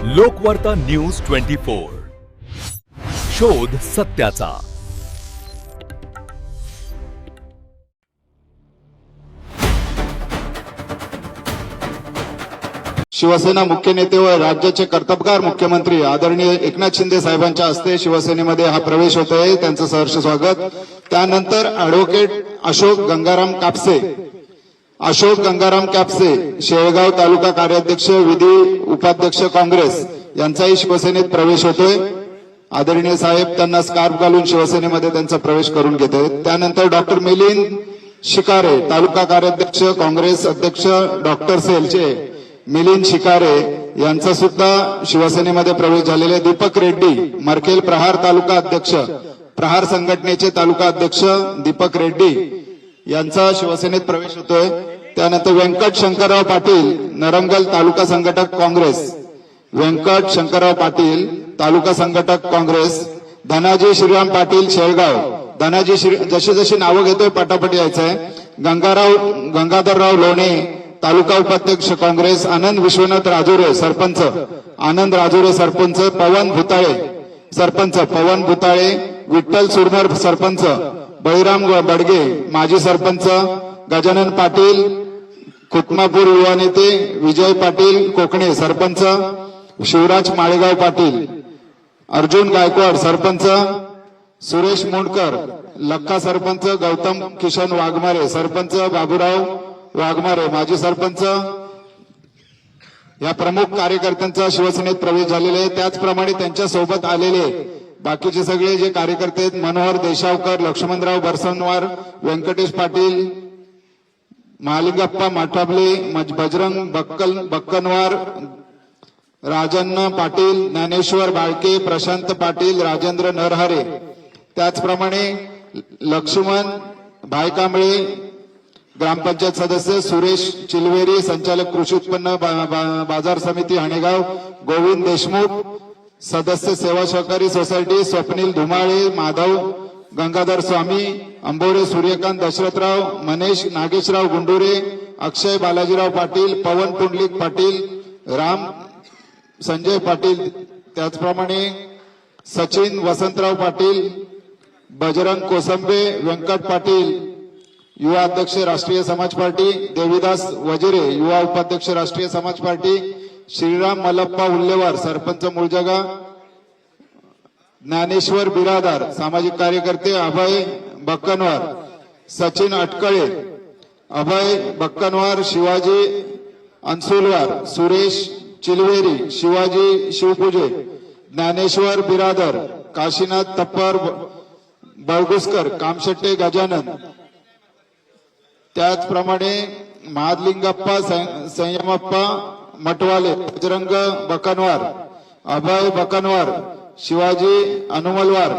लोकवार्ता news 24 शोध सत्याचा। शिवसेना मुख्य नेते व राज्याचे कर्तबगार मुख्यमंत्री आदरणीय एकनाथ शिंदे साहेबांच्या हस्ते शिवसेनेमध्ये हा प्रवेश होत आहे। त्यांचं सहर्ष स्वागत। त्यानंतर ॲडव्होकेट अशोक गंगाराम कापसे शेळगाव तालुका कार्याध्यक्ष विधी उपाध्यक्ष काँग्रेस यांचाही शिवसेनेत प्रवेश होतोय। आदरणीय साहेब त्यांना स्कार्फ घालून शिवसेनेमध्ये त्यांचा प्रवेश करून घेत आहेत। त्यानंतर डॉक्टर मिलिंद शिकारे तालुका कार्याध्यक्ष काँग्रेस अध्यक्ष डॉक्टर सेलचे मिलिंद शिकारे यांचा सुद्धा शिवसेनेमध्ये प्रवेश झालेला आहे। दीपक रेड्डी मरकेल प्रहार तालुका अध्यक्ष प्रहार संघटनेचे तालुका अध्यक्ष दीपक रेड्डी यांचा शिवसेनेत प्रवेश होतोय। त्यानंतर व्यंकट शंकरराव पाटील नरंगल तालुका संघटक काँग्रेस व्यंकट शंकरराव पाटील तालुका संघटक काँग्रेस धनाजी श्रीराम पाटील शेळगाव धनाजी जशी जशी नावं घेतोय पटापट यायचंय। गंगाधरराव लोणे तालुका उपाध्यक्ष काँग्रेस आनंद विश्वनाथ राजुरे सरपंच पवन भुताळे विठ्ठल सुरनर सरपंच बळीराम बडगे माजी सरपंच गजानन पाटील खुटमापूर युवा नेते विजय पाटील कोकणे सरपंच शिवराज माळेगाव पाटील अर्जुन गायकवाड सरपंच सुरेश मुंडकर लक्का सरपंच गौतम किशन वाघमारे सरपंच बाबूराव वाघमारे माजी सरपंच या प्रमुख कार्यकर्त्यांचा शिवसेनेत प्रवेश झालेला आहे। त्याचप्रमाणे त्यांच्या सोबत आलेले बाकीचे सगळे जे कार्यकर्ते आहेत मनोहर देशावकर लक्ष्मणराव बरसनवार व्यंकटेश पाटील महालिंगप्पा माठाबले बजरंग बक्कनवार राजन्न पाटील ज्ञानेश्वर बाळके प्रशांत पाटील राजेंद्र नरहरे त्याचप्रमाणे लक्ष्मण भायकांबळे ग्रामपंचायत सदस्य सुरेश चिलवेरी संचालक कृषी उत्पन्न बाजार समिती हणेगाव गोविंद देशमुख सदस्य सेवा सहकारी सोसायटी स्वप्नील धुमाळे माधव गंगाधर स्वामी अंबोरे सूर्यकांत दशरथराव मनेश नागेशराव गुंडुरे अक्षय बालाजीराव पाटील पवन पुंडलिक पाटील राम संजय पाटील त्याचप्रमाणे सचिन वसंतराव पाटील बजरंग कोसंबे व्यंकट पाटील युवा अध्यक्ष राष्ट्रीय समाज पार्टी देवीदास वजिरे युवा उपाध्यक्ष राष्ट्रीय समाज पार्टी श्रीराम मल्लप्पा उल्लेवार सरपंच मुळजगा ज्ञानेश्वर बिरादार सामाजिक कार्यकर्ते अभय बक्कनवार सचिन अटकळे अभय बक्कनवार शिवाजी अन्सुलवार सुरेश चिलवेरी शिवाजी शिवपूजे ज्ञानेश्वर बिरादर काशीनाथ तप्पर बळगुसकर कामशेट्टे गजानन त्याचप्रमाणे महादलिंगप्पा संयमप्पा मटवाले बजरंग बकनवार अभय बकनवार शिवाजी अनुमलवार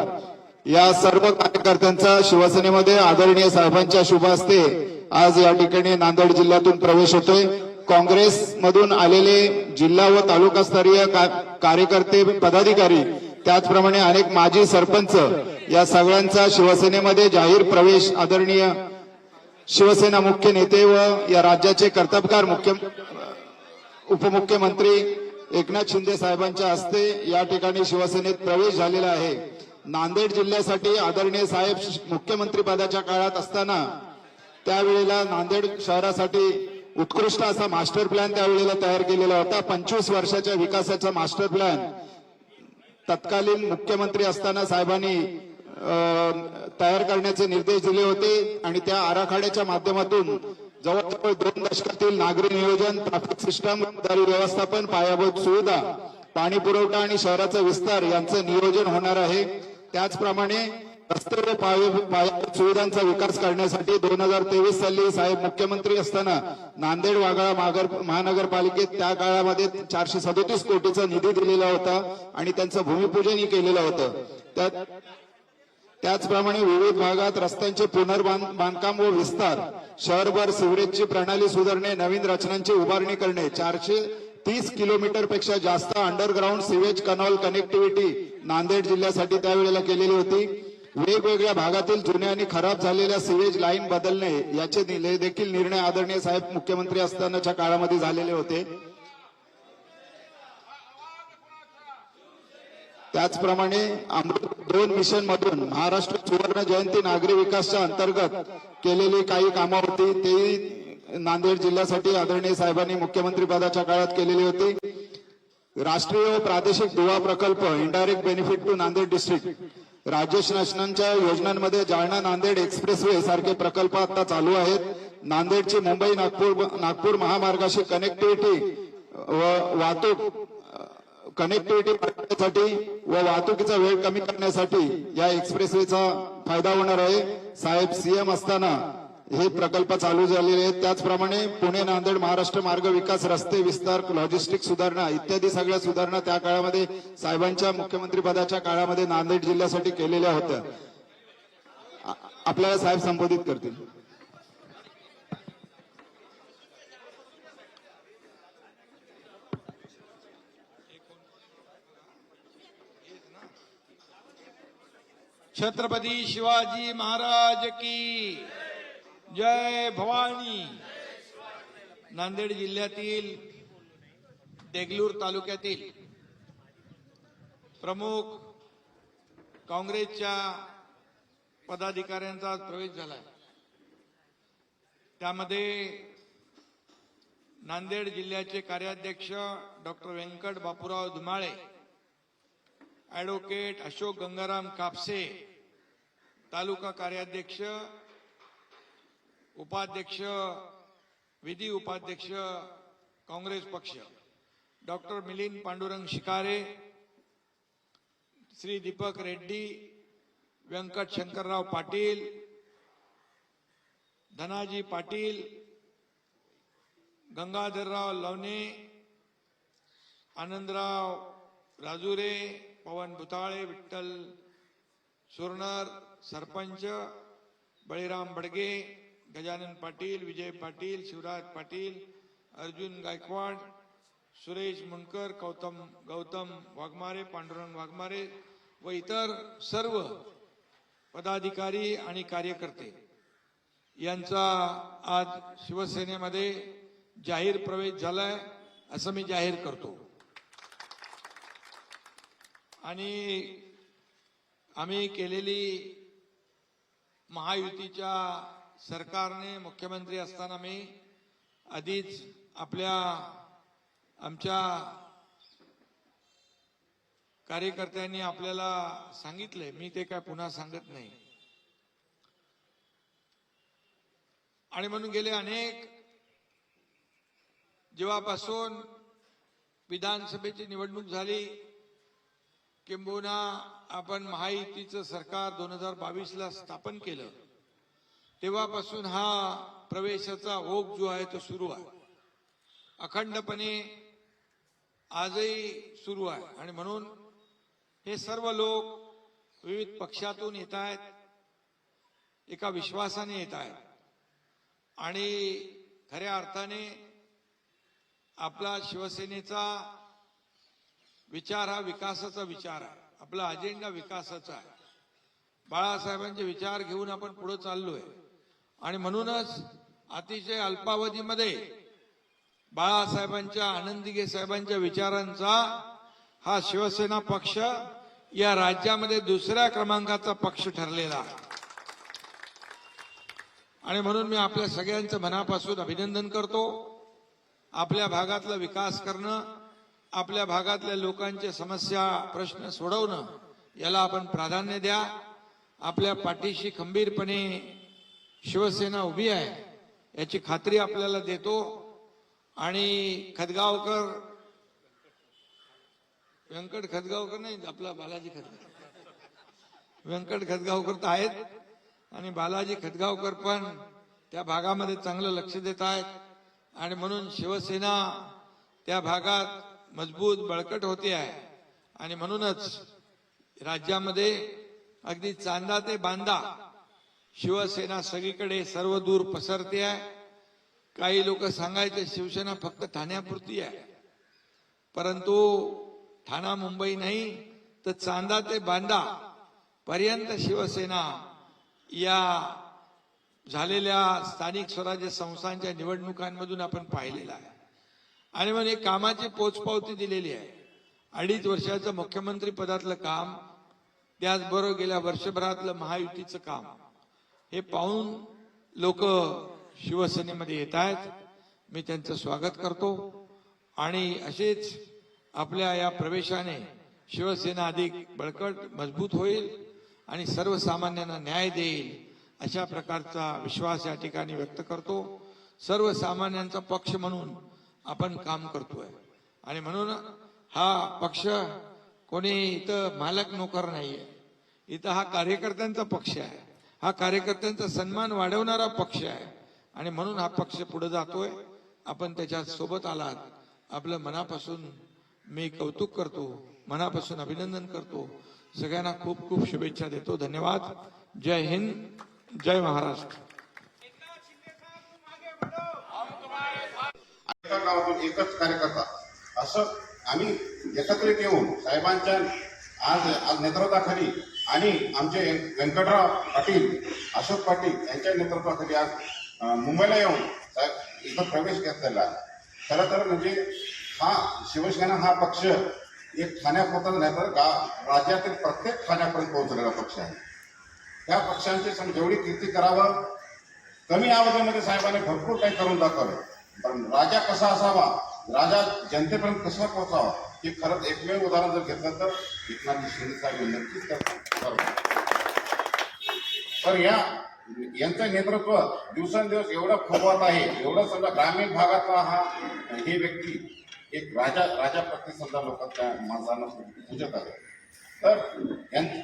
या सर्व कार्यकर्त्यांचा शिवसेनेमध्ये आदरणीय साहेबांच्या शुभ हस्ते आज या ठिकाणी नांदेड जिल्ह्यातून प्रवेश होतोय। काँग्रेस मधून आलेले जिल्हा व तालुकास्तरीय कार्यकर्ते पदाधिकारी त्याचप्रमाणे अनेक माजी सरपंच या सगळ्यांचा शिवसेनेमध्ये जाहीर प्रवेश आदरणीय शिवसेना मुख्य नेते व या राज्याचे कर्तबगार उपमुख्यमंत्री एकनाथ शिंदे साहेबांच्या हस्ते या ठिकाणी शिवसेनेत प्रवेश झालेला आहे। नांदेड जिल्ह्यासाठी आदरणीय साहेब मुख्यमंत्री पदाच्या काळात असताना त्यावेळेला नांदेड शहरासाठी उत्कृष्ट असा मास्टर प्लॅन त्यावेळेला तयार केलेला होता। 25 वर्षाच्या विकासाचा मास्टर प्लॅन तत्कालीन मुख्यमंत्री असताना साहेबांनी तयार करण्याचे निर्देश दिले होते आणि त्या आराखड्याच्या माध्यमातून जवळजवळ 2 दशकातील नागरी नियोजन ट्रॅफिक सिस्टम रहदारी व्यवस्थापन पायाभूत सुविधा पाणी पुरवठा आणि शहराचा विस्तार यांचं नियोजन होणार आहे। त्याचप्रमाणे रस्ते व पायाभूत सुविधांचा विकास करण्यासाठी 2023 साली साहेब मुख्यमंत्री असताना नांदेड वाघाळा महानगरपालिकेत त्या काळामध्ये 437 कोटीचा निधी दिलेला होता आणि त्यांचं भूमिपूजनही केलेलं होतं। त्याचप्रमाणे विविध भागात रस्त्यांचे पुनर्बांधकाम व विस्तार शहरभर सिवरेजची प्रणाली सुधारणे नवीन रचनांची उभारणी करणे 430 किलोमीटर पेक्षा जास्त underground sewage canal connectivity Nanded जिल्ह्यासाठी त्यावेळेला केलेली होती। वेगवेगळ्या भागातील जुन्या आणि खराब झालेल्या सिवेज लाईन बदलणे याचे देखील निर्णय आदरणीय साहेब मुख्यमंत्री असतानाच्या काळामध्ये झालेले होते। त्याचप्रमाणे अमृत 2 मिशन मधून महाराष्ट्र सुवर्ण जयंती नागरी विकासच्या अंतर्गत केलेली काही कामं होती तेही नांदेड जिल्ह्यासाठी आदरणीय साहेबांनी मुख्यमंत्री पदाच्या काळात केलेली होती. राष्ट्रीय व प्रादेशिक दुवा प्रकल्प indirect benefit to Nanded district राज्य शासनाच्या योजनांमध्ये जालना नांदेड एक्सप्रेसवे सारखे प्रकल्प आता चालू आहेत. नांदेडची मुंबई नागपूर महामार्गाशी कनेक्टिव्हिटी वाढवण्यासाठी व वाहतुकीचा वेळ कमी करण्यासाठी या एक्सप्रेसवेचा फायदा होणार आहे. साहेब सीएम असताना हे प्रकल्प चालू झालेले आहेत. त्याचप्रमाणे पुणे नांदेड महाराष्ट्र मार्ग विकास, रस्ते विस्तार, लॉजिस्टिक सुधारणा इत्यादी सगळ्या सुधारणा त्या काळामध्ये साहेबांच्या मुख्यमंत्री पदाच्या काळामध्ये नांदेड जिल्ह्यासाठी केलेल्या होत्या. आपल्याला साहेब संबोधित करतील. छत्रपती शिवाजी महाराज की जय भवानी. नांदेड जिल्ह्यातील देगलूर तालुक्यातील प्रमुख काँग्रेसच्या पदाधिकाऱ्यांचा आज प्रवेश झाला. त्यामध्ये नांदेड जिल्ह्याचे कार्याध्यक्ष डॉक्टर व्यंकट बापूराव धुमाळे, ॲडव्होकेट अशोक गंगाराम कापसे, तालुका कार्याध्यक्ष, उपाध्यक्ष, विधी उपाध्यक्ष काँग्रेस पक्ष, डॉक्टर मिलिंद पांडुरंग शिकारे, श्री दीपक रेड्डी, व्यंकट शंकरराव पाटील, धनाजी पाटील, गंगाधरराव लवणे, आनंदराव राजुरे, पवन भुताळे, विठ्ठल सुरनर, सरपंच बळीराम बडगे, गजानन पाटील, विजय पाटील, शिवराज पाटील, अर्जुन गायकवाड, सुरेश मुंडकर, गौतम वाघमारे, पांडुरंग वाघमारे व इतर सर्व पदाधिकारी आणि कार्यकर्ते यांचा आज शिवसेनेमध्ये जाहीर प्रवेश झालाय असं मी जाहीर करतो. आणि आम्ही केलेली महायुतीच्या सरकारने मुख्यमंत्री असताना मी आधीच आमच्या कार्यकर्त्यांनी आपल्याला सांगितले, मी ते काय पुन्हा सांगत नाही. आणि म्हणून गेले अनेक जेव्हापासून विधानसभेची निवडणूक झाली, किंबहुना आपण महायुतीचं सरकार 2022ला स्थापन केलं, तेव्हापासून हा प्रवेशाचा ओघ जो आहे तो सुरू आहे, अखंडपणे आजही सुरू आहे. आणि म्हणून हे सर्व लोक विविध पक्षातून येत आहेत, एका विश्वासाने येत आहेत आणि खऱ्या अर्थाने आपला शिवसेनेचा विचार हा विकासाचा विचार आहे, आपला अजेंडा विकासाचा आहे. बाळासाहेबांचे विचार घेऊन आपण पुढे चाललोय आणि म्हणूनच अतिशय अल्पावधीमध्ये बाळासाहेबांच्या, आनंदीगे साहेबांच्या विचारांचा हा शिवसेना पक्ष या राज्यामध्ये 2ऱ्या क्रमांकाचा पक्ष ठरलेला आहे. आणि म्हणून मी आपल्या सगळ्यांचं मनापासून अभिनंदन करतो. आपल्या भागातला विकास करणं, आपल्या भागातल्या लोकांच्या समस्या, प्रश्न सोडवणं याला आपण प्राधान्य द्या. आपल्या पाठीशी खंबीरपणे शिवसेना उभी आहे याची खात्री आपल्याला देतो. आणि व्यंकट खदगावकर नाही, आपला बालाजी खदगावकर, व्यंकट खदगावकर तर आहेत आणि बालाजी खदगावकर पण त्या भागामध्ये चांगलं लक्ष देत आहेत. आणि म्हणून शिवसेना त्या भागात मजबूत बळकट होते आहे. आणि म्हणूनच राज्यामध्ये अगदी चांदा ते बांदा शिवसेना सगळीकडे सर्व दूर पसरते आहे. काही लोक सांगायचे शिवसेना फक्त ठाण्यापुरती आहे, परंतु ठाणा मुंबई नाही तर चांदा ते बांदा पर्यंत शिवसेना या झालेल्या स्थानिक स्वराज्य संस्थांच्या निवडणुकांमधून आपण पाहिलेला आहे. आणि म्हणजे कामाची पोचपावती दिलेली आहे. 2.5 वर्षाचं मुख्यमंत्री पदातलं काम, त्याचबरोबर गेल्या वर्षभरातलं महायुतीचं काम हे पाहून लोक शिवसेनेमध्ये येत आहेत. मी त्यांचं स्वागत करतो आणि असेच आपल्या या प्रवेशाने शिवसेना अधिक बळकट मजबूत होईल आणि सर्वसामान्यांना न्याय देईल अशा प्रकारचा विश्वास या ठिकाणी व्यक्त करतो. सर्वसामान्यांचा पक्ष म्हणून आपण काम करतोय आणि म्हणून हा पक्ष कोणी इथं मालक नोकर नाहीये. इथं हा कार्यकर्त्यांचा पक्ष आहे. हा कार्यकर्त्यांचा सन्मान वाढवणारा पक्ष आहे आणि म्हणून हा पक्ष पुढे जातोय. आपण त्याच्या सोबत आलात. आपलं मनापासून मी कौतुक करतो, मनापासून अभिनंदन करतो. सगळ्यांना खूप खूप शुभेच्छा देतो. धन्यवाद. जय हिंद, जय महाराष्ट्र. एका गावातून एकच कार्यकर्ता असं आम्ही एकत्रित येऊन साहेबांच्या आज नेतृत्वाखाली आणि आमचे व्यंकटराव पाटील, अशोक पाटील यांच्या नेतृत्वाखाली आज मुंबईला येऊन इथं प्रवेश घेतलेला आहे. खरं तर म्हणजे हा शिवसेना हा पक्ष एक ठाण्यापुरता नाही तर राज्यातील प्रत्येक ठाण्यापर्यंत पोहोचलेला पक्ष आहे. त्या पक्षांची जेवढी कीर्ती करावं, कमी अवधीमध्ये साहेबांनी भरपूर काही करून दाखवलं. पण राजा कसा असावा, राजा जनतेपर्यंत कसा पोहोचावा हे खरंच एकमेव उदाहरण जर घेतलं तर एकनाथ शिंदे साहेब नक्कीच करतात. तर यांचं नेतृत्व दिवसेंदिवस एवढं फुगवत आहे, एवढं समजा ग्रामीण भागातला हे व्यक्ती एक राजा प्रती समजा लोक त्या माणसांना पूजत आहे. तर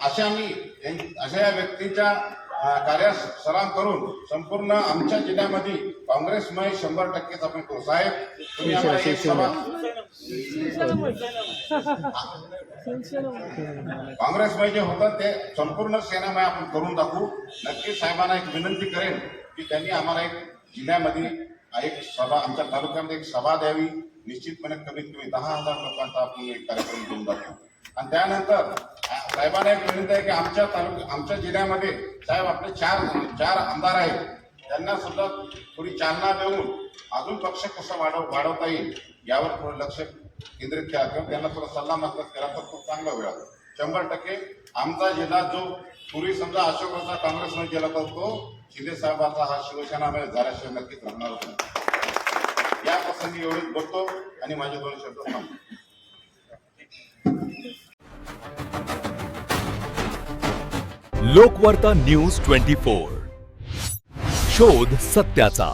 अशा या व्यक्तीच्या कार्यास सलाम करून संपूर्ण आमच्या जिल्ह्यामध्ये काँग्रेसमय 100% आपण करू. साहेब तुम्ही आम्हाला एक सभा काँग्रेसमय जे होतं ते संपूर्ण सेनामय आपण करून दाखवू. नक्की साहेबांना एक विनंती करेन की त्यांनी आम्हाला एक जिल्ह्यामध्ये एक सभा, आमच्या तालुक्यामध्ये एक सभा द्यावी. निश्चितपणे कमीत कमी 10,000 लोकांचा आपण एक कार्यक्रम करून दाखवू. आणि त्यानंतर साहेबांना एक विनंती आहे की आमच्या जिल्ह्यामध्ये साहेब आपले चार आमदार आहेत, त्यांना सुद्धा थोडी चालना देऊन अजून पक्ष कसा वाढवता येईल यावर थोडं लक्ष केंद्रित करा किंवा त्यांना थोडा सल्ला मसलत केला तर खूप चांगला वेळ. 100% आमचा जिल्हा जो पूर्वी समजा अशोकचा काँग्रेसमध्ये गेला तर तो शिंदे साहेबांचा हा शिवसेनामध्ये झाल्याशिवाय नक्कीच राहणार होता. या प्रसंगी एवढंच बोलतो आणि माझे 2 शब्द थांबतो. लोकवार्ता न्यूज 24, शोध सत्याचा.